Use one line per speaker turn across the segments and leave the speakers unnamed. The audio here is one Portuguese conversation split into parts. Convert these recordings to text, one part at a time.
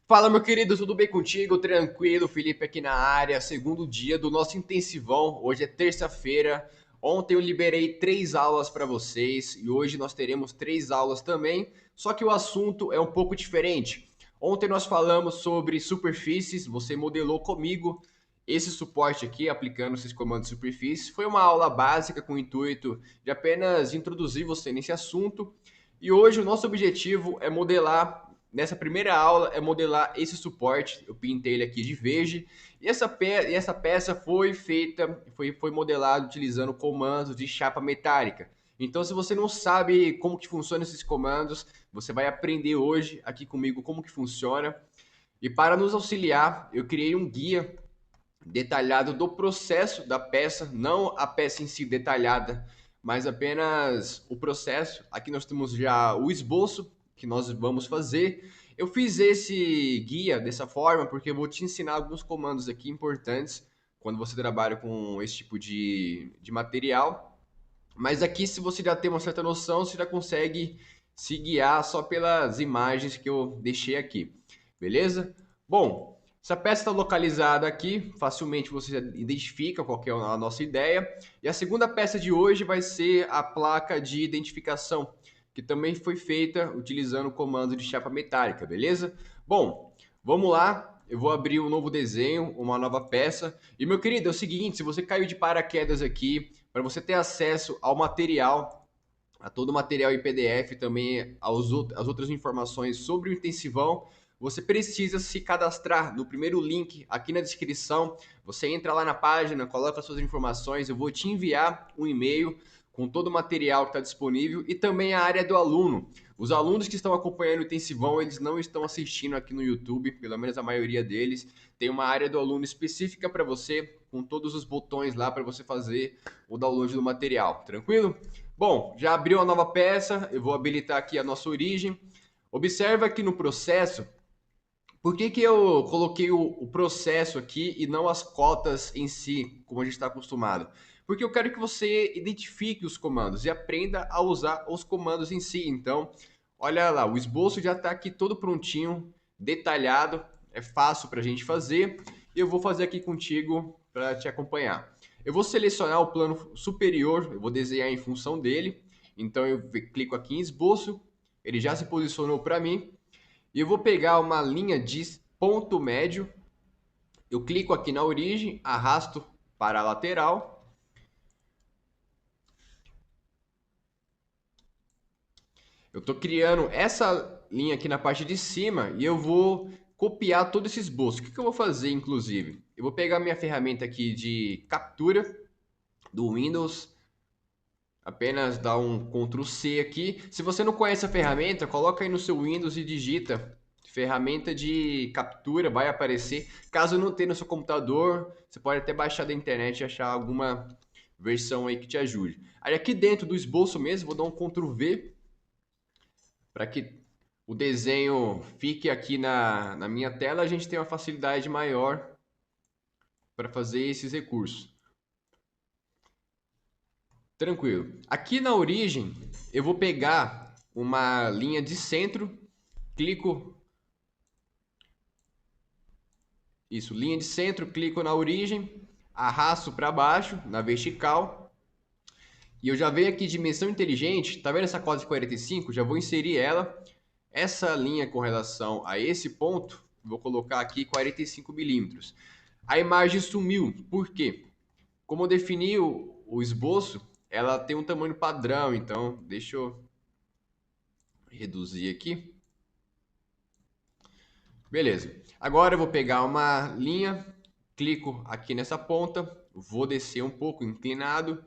Fala, meu querido, tudo bem contigo? Tranquilo, Felipe aqui na área, segundo dia do nosso intensivão. Hoje é terça-feira. Ontem eu liberei 3 aulas para vocês e hoje nós teremos 3 aulas também, só que o assunto é um pouco diferente. Ontem nós falamos sobre superfícies, você modelou comigo esse suporte aqui, aplicando esses comandos de superfície. Foi uma aula básica com o intuito de apenas introduzir você nesse assunto. E hoje o nosso objetivo é modelar. Nessa primeira aula é modelar esse suporte, eu pintei ele aqui de verde, e essa peça foi feita, foi modelada utilizando comandos de chapa metálica. Então, se você não sabe como que funcionam esses comandos, você vai aprender hoje aqui comigo como que funciona. E para nos auxiliar, eu criei um guia detalhado do processo da peça, não a peça em si detalhada, mas apenas o processo. Aqui nós temos já o esboço que nós vamos fazer. Eu fiz esse guia dessa forma porque eu vou te ensinar alguns comandos aqui importantes quando você trabalha com esse tipo de material. Mas aqui, se você já tem uma certa noção, você já consegue se guiar só pelas imagens que eu deixei aqui. Beleza? Bom, essa peça está localizada aqui, facilmente você já identifica qual que é a nossa ideia. E a segunda peça de hoje vai ser a placa de identificação, que também foi feita utilizando o comando de chapa metálica, beleza? Bom, vamos lá. Eu vou abrir um novo desenho, uma nova peça. E meu querido, é o seguinte, se você caiu de paraquedas aqui, para você ter acesso ao material, a todo o material em PDF, também às outras informações sobre o intensivão, você precisa se cadastrar no primeiro link aqui na descrição. Você entra lá na página, coloca suas informações, eu vou te enviar um e-mail com todo o material que está disponível e também a área do aluno. Os alunos que estão acompanhando o intensivão, eles não estão assistindo aqui no YouTube, pelo menos a maioria deles. Tem uma área do aluno específica para você, com todos os botões lá para você fazer o download do material. Tranquilo? Bom, já abriu a nova peça, eu vou habilitar aqui a nossa origem. Observa aqui no processo, por que que eu coloquei o processo aqui e não as cotas em si, como a gente está acostumado? Porque eu quero que você identifique os comandos e aprenda a usar os comandos em si. Então, olha lá, o esboço já está aqui todo prontinho, detalhado, é fácil para a gente fazer. E eu vou fazer aqui contigo para te acompanhar. Eu vou selecionar o plano superior, eu vou desenhar em função dele. Então eu clico aqui em esboço, ele já se posicionou para mim. E eu vou pegar uma linha de ponto médio, eu clico aqui na origem, arrasto para a lateral. Eu estou criando essa linha aqui na parte de cima e eu vou copiar todo esse esboço. O que eu vou fazer, inclusive? Eu vou pegar minha ferramenta aqui de captura do Windows, apenas dar um Ctrl C aqui. Se você não conhece a ferramenta, coloca aí no seu Windows e digita ferramenta de captura, vai aparecer. Caso não tenha no seu computador, você pode até baixar da internet e achar alguma versão aí que te ajude. Aí aqui dentro do esboço mesmo, vou dar um Ctrl V para que o desenho fique aqui na minha tela, a gente tem uma facilidade maior para fazer esses recursos. Tranquilo. Aqui na origem, eu vou pegar uma linha de centro, clico, isso, linha de centro, clico na origem, arrasto para baixo, na vertical, e eu já venho aqui dimensão inteligente, tá vendo essa cota de 45? Já vou inserir ela, essa linha com relação a esse ponto, vou colocar aqui 45 milímetros. A imagem sumiu, por quê? Como eu defini o esboço, ela tem um tamanho padrão, então deixa eu reduzir aqui. Beleza. Agora eu vou pegar uma linha, clico aqui nessa ponta, vou descer um pouco inclinado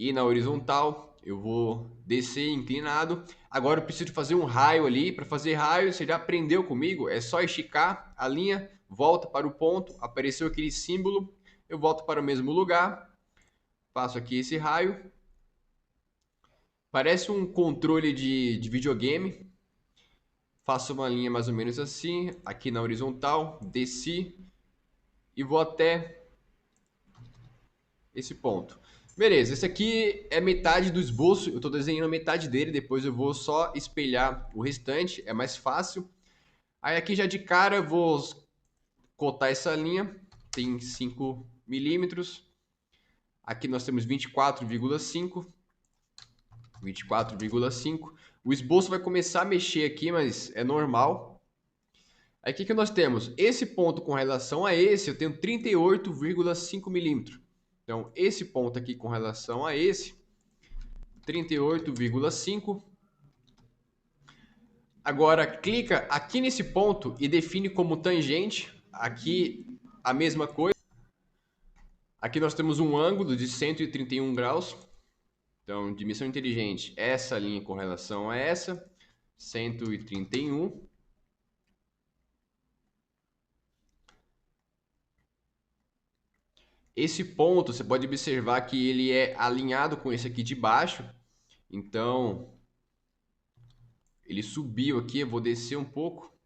e na horizontal eu vou descer inclinado. Agora eu preciso fazer um raio ali. Para fazer raio, você já aprendeu comigo, é só esticar a linha, volta para o ponto, apareceu aquele símbolo, eu volto para o mesmo lugar, faço aqui esse raio. Parece um controle de videogame. Faço uma linha mais ou menos assim, aqui na horizontal, desci e vou até esse ponto. Beleza, esse aqui é metade do esboço, eu estou desenhando metade dele, depois eu vou só espelhar o restante, é mais fácil. Aí aqui já de cara eu vou cotar essa linha, tem 5 milímetros. Aqui nós temos 24,5. 24,5. O esboço vai começar a mexer aqui, mas é normal. Aí o que nós temos? Esse ponto com relação a esse, eu tenho 38,5 milímetros. Então, esse ponto aqui com relação a esse, 38,5. Agora, clica aqui nesse ponto e define como tangente. Aqui, a mesma coisa. Aqui nós temos um ângulo de 131 graus. Então, dimensão inteligente, essa linha com relação a essa, 131. Esse ponto, você pode observar que ele é alinhado com esse aqui de baixo. Então, ele subiu aqui, eu vou descer um pouco.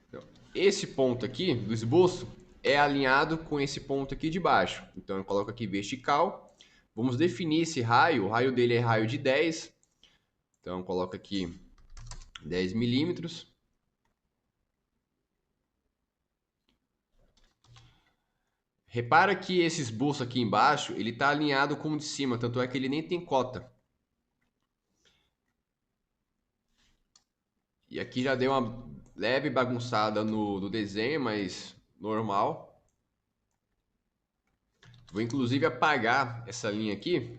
Então, esse ponto aqui do esboço é alinhado com esse ponto aqui de baixo. Então, eu coloco aqui vertical. Vamos definir esse raio. O raio dele é raio de 10. Então, coloco aqui 10 milímetros. Repara que esse esboço aqui embaixo, ele está alinhado com o de cima, tanto é que ele nem tem cota. E aqui já deu uma leve bagunçada no desenho, mas normal. Vou inclusive apagar essa linha aqui.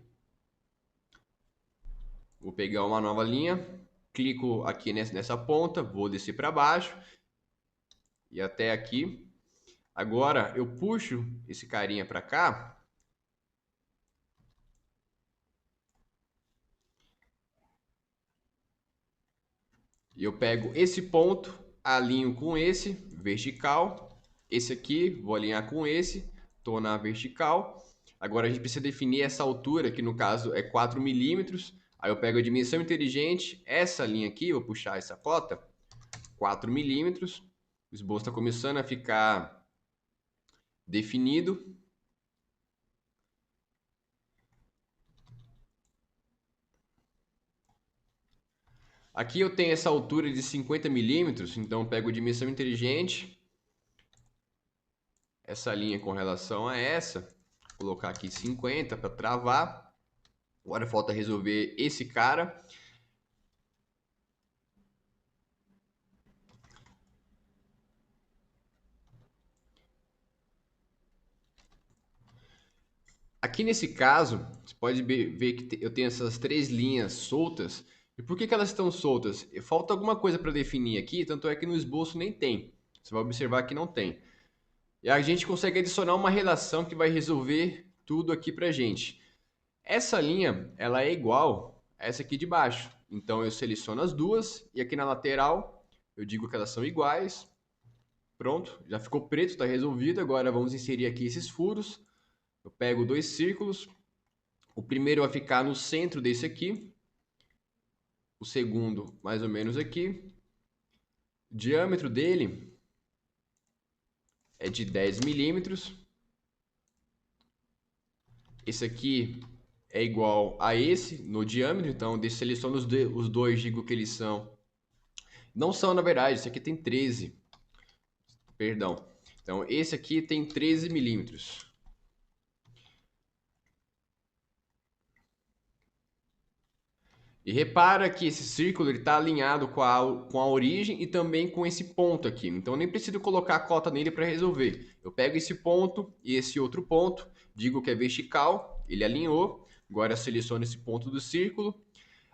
Vou pegar uma nova linha, clico aqui nessa ponta, vou descer para baixo e até aqui. Agora eu puxo esse carinha para cá. E eu pego esse ponto, alinho com esse, vertical. Esse aqui, vou alinhar com esse, estou na vertical. Agora a gente precisa definir essa altura, que no caso é 4 milímetros. Aí eu pego a dimensão inteligente, essa linha aqui, vou puxar essa cota, 4 milímetros. O esboço está começando a ficar definido. Aqui eu tenho essa altura de 50 milímetros, então eu pego a dimensão inteligente, essa linha com relação a essa, vou colocar aqui 50 para travar. Agora falta resolver esse cara. Aqui nesse caso, você pode ver que eu tenho essas três linhas soltas. E por que elas estão soltas? Falta alguma coisa para definir aqui, tanto é que no esboço nem tem. Você vai observar que não tem. E a gente consegue adicionar uma relação que vai resolver tudo aqui para gente. Essa linha, ela é igual a essa aqui de baixo. Então eu seleciono as duas e aqui na lateral eu digo que elas são iguais. Pronto, já ficou preto, está resolvido. Agora vamos inserir aqui esses furos. Eu pego dois círculos. O primeiro vai ficar no centro desse aqui. O segundo mais ou menos aqui. O diâmetro dele é de 10 milímetros. Esse aqui é igual a esse no diâmetro, então eu seleciono os dois, digo que eles são. Não são, na verdade, esse aqui tem 13. Perdão. Então, esse aqui tem 13 milímetros. E repara que esse círculo está alinhado com a origem e também com esse ponto aqui. Então, eu nem preciso colocar a cota nele para resolver. Eu pego esse ponto e esse outro ponto, digo que é vertical, ele alinhou. Agora, eu seleciono esse ponto do círculo.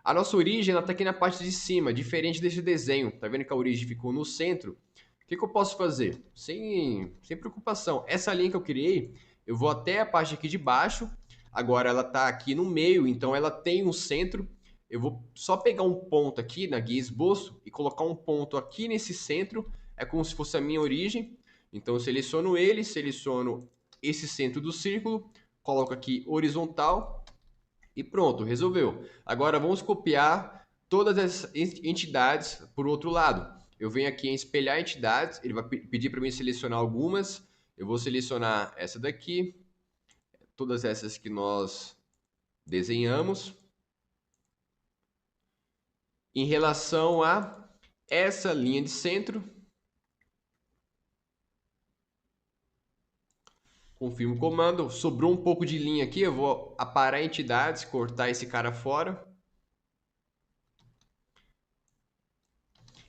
A nossa origem está aqui na parte de cima, diferente desse desenho. Tá vendo que a origem ficou no centro? O que eu posso fazer? Sem preocupação. Essa linha que eu criei, eu vou até a parte aqui de baixo. Agora ela está aqui no meio, então ela tem um centro. Eu vou só pegar um ponto aqui na guia esboço e colocar um ponto aqui nesse centro. É como se fosse a minha origem. Então eu seleciono ele, seleciono esse centro do círculo, coloco aqui horizontal e pronto, resolveu. Agora vamos copiar todas as entidades por outro lado. Eu venho aqui em espelhar entidades, ele vai pedir para mim selecionar algumas. Eu vou selecionar essa daqui, todas essas que nós Desenhamos. Em relação a essa linha de centro, confirmo o comando. Sobrou um pouco de linha aqui, eu vou aparar entidades, cortar esse cara fora.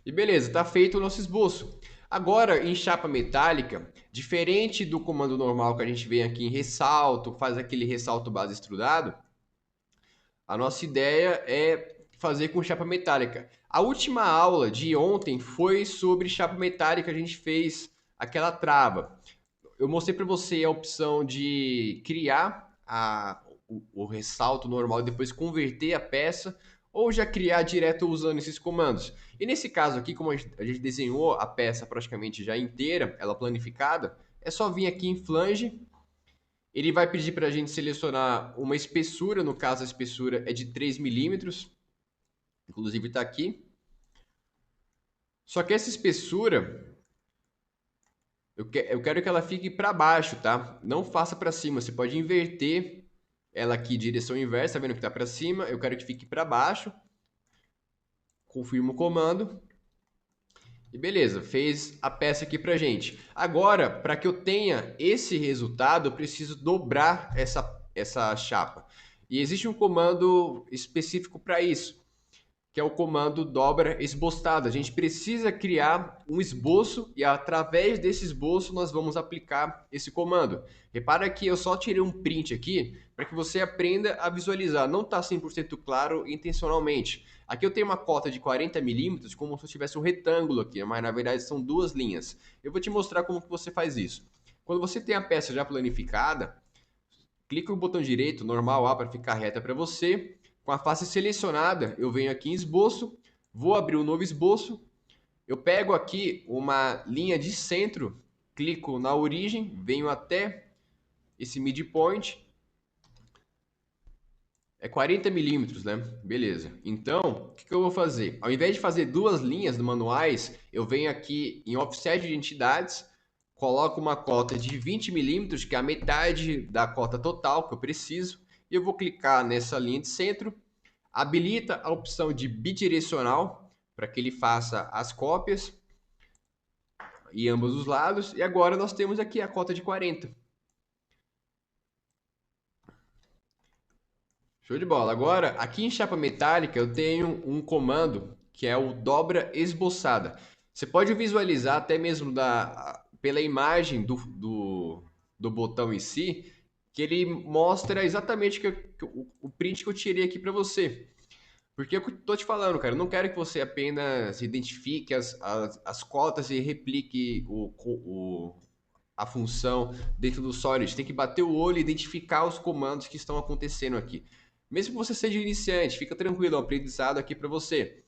E beleza, está feito o nosso esboço. Agora, em chapa metálica, diferente do comando normal que a gente vem aqui em ressalto, faz aquele ressalto base extrudado, a nossa ideia é fazer com chapa metálica. A última aula de ontem foi sobre chapa metálica, a gente fez aquela trava. Eu mostrei para você a opção de criar o ressalto normal e depois converter a peça, ou já criar direto usando esses comandos. E nesse caso aqui, como a gente desenhou a peça praticamente já inteira, ela planificada, é só vir aqui em flange. Ele vai pedir para a gente selecionar uma espessura, no caso a espessura é de 3 milímetros, inclusive está aqui. Só que essa espessura, eu quero que ela fique para baixo, tá? Não faça para cima, você pode inverter ela aqui direção inversa, tá vendo que está para cima? Eu quero que fique para baixo. Confirmo o comando. E beleza, fez a peça aqui pra gente. Agora, para que eu tenha esse resultado, eu preciso dobrar essa chapa. E existe um comando específico para isso, que é o comando dobra esboçado. A gente precisa criar um esboço e através desse esboço nós vamos aplicar esse comando. Repara que eu só tirei um print aqui para que você aprenda a visualizar. Não está 100% claro intencionalmente. Aqui eu tenho uma cota de 40 milímetros como se eu tivesse um retângulo aqui, mas na verdade são duas linhas. Eu vou te mostrar como que você faz isso. Quando você tem a peça já planificada, clica no botão direito, normal A para ficar reta para você. Com a face selecionada, eu venho aqui em esboço, vou abrir um novo esboço, eu pego aqui uma linha de centro, clico na origem, venho até esse midpoint, é 40 milímetros, né? Beleza. Então, o que eu vou fazer? Ao invés de fazer duas linhas manuais, eu venho aqui em offset de entidades, coloco uma cota de 20 milímetros, que é a metade da cota total que eu preciso, e eu vou clicar nessa linha de centro, habilita a opção de bidirecional, para que ele faça as cópias em ambos os lados, e agora nós temos aqui a cota de 40. Show de bola. Agora, aqui em chapa metálica, eu tenho um comando que é o dobra esboçada. Você pode visualizar até mesmo pela imagem do botão em si, que ele mostra exatamente o print que eu tirei aqui para você. Porque eu tô te falando, cara, eu não quero que você apenas identifique as cotas e replique a função dentro do Solid. Tem que bater o olho e identificar os comandos que estão acontecendo aqui. Mesmo que você seja iniciante, fica tranquilo, é um aprendizado aqui para você.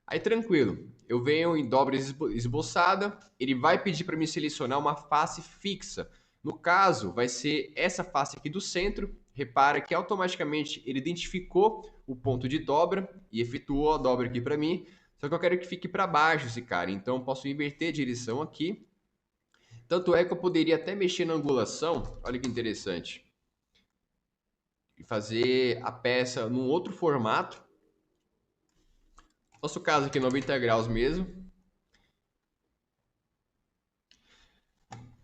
Aí tranquilo, eu venho em dobra esboçada, ele vai pedir para me selecionar uma face fixa. No caso, vai ser essa face aqui do centro. Repara que automaticamente ele identificou o ponto de dobra e efetuou a dobra aqui para mim. Só que eu quero que fique para baixo esse cara, então eu posso inverter a direção aqui. Tanto é que eu poderia até mexer na angulação, olha que interessante, e fazer a peça num outro formato. Nosso caso aqui 90 graus mesmo.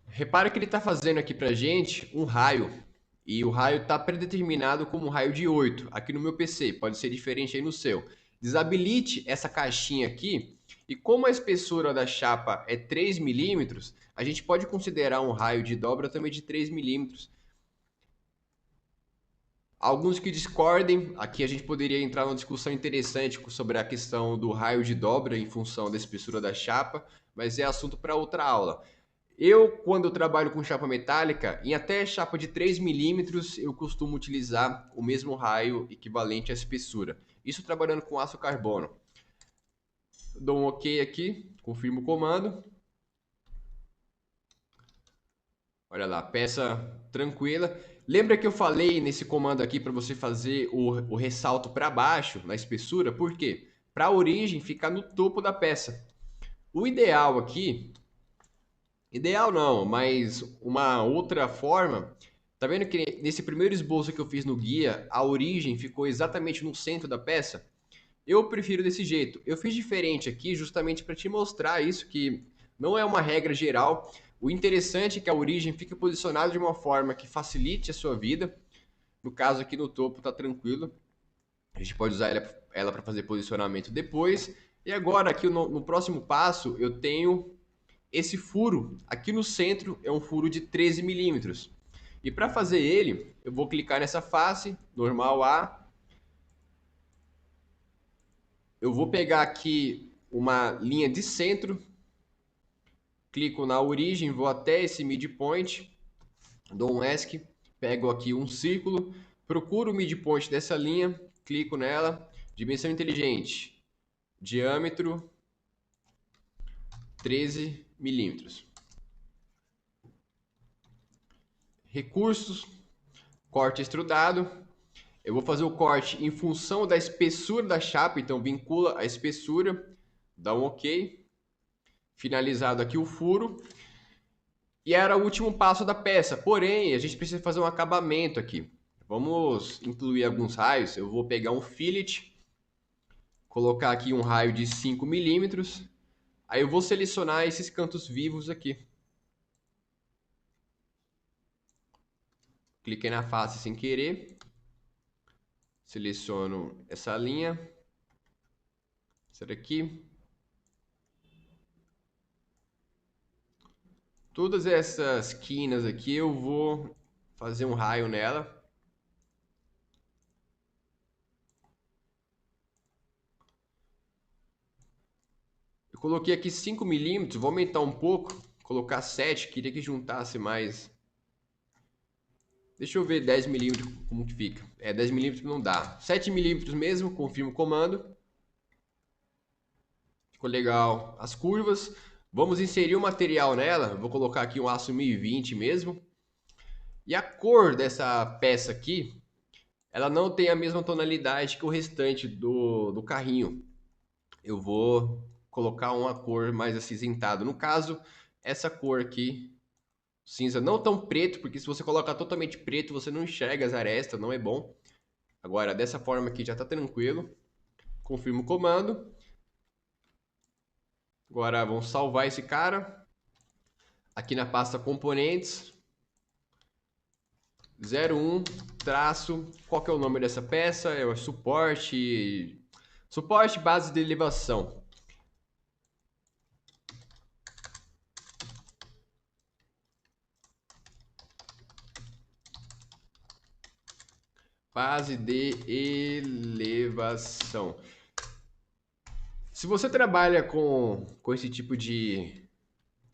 Repara que ele está fazendo aqui pra gente um raio. E o raio está predeterminado como um raio de 8 aqui no meu PC. Pode ser diferente aí no seu. Desabilite essa caixinha aqui. E como a espessura da chapa é 3 milímetros, a gente pode considerar um raio de dobra também de 3 milímetros. Alguns que discordem, aqui a gente poderia entrar numa discussão interessante sobre a questão do raio de dobra em função da espessura da chapa, mas é assunto para outra aula. Eu, quando eu trabalho com chapa metálica, em até chapa de 3 milímetros, eu costumo utilizar o mesmo raio equivalente à espessura. Isso trabalhando com aço carbono. Dou um OK aqui, confirmo o comando. Olha lá, peça tranquila. Lembra que eu falei nesse comando aqui para você fazer o ressalto para baixo na espessura? Por quê? Para a origem ficar no topo da peça. O ideal aqui, ideal não, mas uma outra forma Tá vendo que nesse primeiro esboço que eu fiz no guia, a origem ficou exatamente no centro da peça? Eu prefiro desse jeito. Eu fiz diferente aqui justamente para te mostrar isso, que não é uma regra geral. O interessante é que a origem fique posicionada de uma forma que facilite a sua vida. No caso aqui no topo tá tranquilo. A gente pode usar ela para fazer posicionamento depois. E agora aqui no próximo passo eu tenho esse furo. Aqui no centro é um furo de 13 milímetros. E para fazer ele, eu vou clicar nessa face, normal A. Eu vou pegar aqui uma linha de centro, clico na origem, vou até esse midpoint, dou um ESC, pego aqui um círculo, procuro o midpoint dessa linha, clico nela, dimensão inteligente, diâmetro 13 milímetros. Recursos, corte extrudado. Eu vou fazer o corte em função da espessura da chapa, então vincula a espessura, dá um OK. Finalizado aqui o furo. E era o último passo da peça, porém a gente precisa fazer um acabamento aqui. Vamos incluir alguns raios. Eu vou pegar um fillet, colocar aqui um raio de 5 milímetros. Aí eu vou selecionar esses cantos vivos aqui. Cliquei na face sem querer. Seleciono essa linha. Essa daqui. Todas essas quinas aqui eu vou fazer um raio nela. Eu coloquei aqui 5 milímetros, vou aumentar um pouco, colocar 7, queria que juntasse mais. Deixa eu ver 10 milímetros como que fica. 10 milímetros não dá. 7 milímetros mesmo, confirmo o comando. Ficou legal as curvas. Vamos inserir o material nela. Vou colocar aqui um aço 1020 mesmo. E a cor dessa peça aqui, ela não tem a mesma tonalidade que o restante do carrinho. Eu vou colocar uma cor mais acinzentada. No caso, essa cor aqui, cinza, não tão preto, porque se você colocar totalmente preto, você não enxerga as arestas, não é bom. Agora, dessa forma aqui já está tranquilo. Confirmo o comando. Agora vamos salvar esse cara. Aqui na pasta componentes. 01 traço. Qual que é o nome dessa peça? É o suporte. Suporte base de elevação. Base de elevação. Se você trabalha com esse tipo de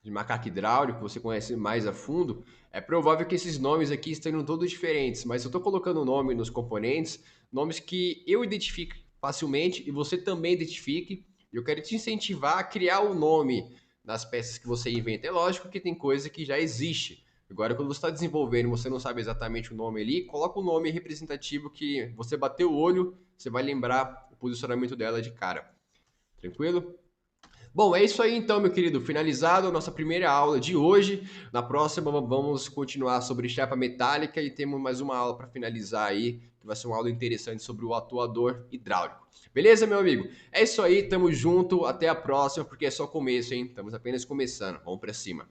macaco hidráulico, você conhece mais a fundo, é provável que esses nomes aqui estejam todos diferentes, mas eu estou colocando o nome nos componentes, nomes que eu identifico facilmente e você também identifique. Eu quero te incentivar a criar o nome nas peças que você inventa. É lógico que tem coisa que já existe. Agora, quando você está desenvolvendo e você não sabe exatamente o nome ali, coloca um nome representativo que você bateu o olho, você vai lembrar o posicionamento dela de cara. Tranquilo? Bom, é isso aí então, meu querido. Finalizado a nossa primeira aula de hoje. Na próxima vamos continuar sobre chapa metálica e temos mais uma aula para finalizar aí, que vai ser uma aula interessante sobre o atuador hidráulico. Beleza, meu amigo? É isso aí, tamo junto, até a próxima, porque é só começo, hein? Estamos apenas começando. Vamos para cima.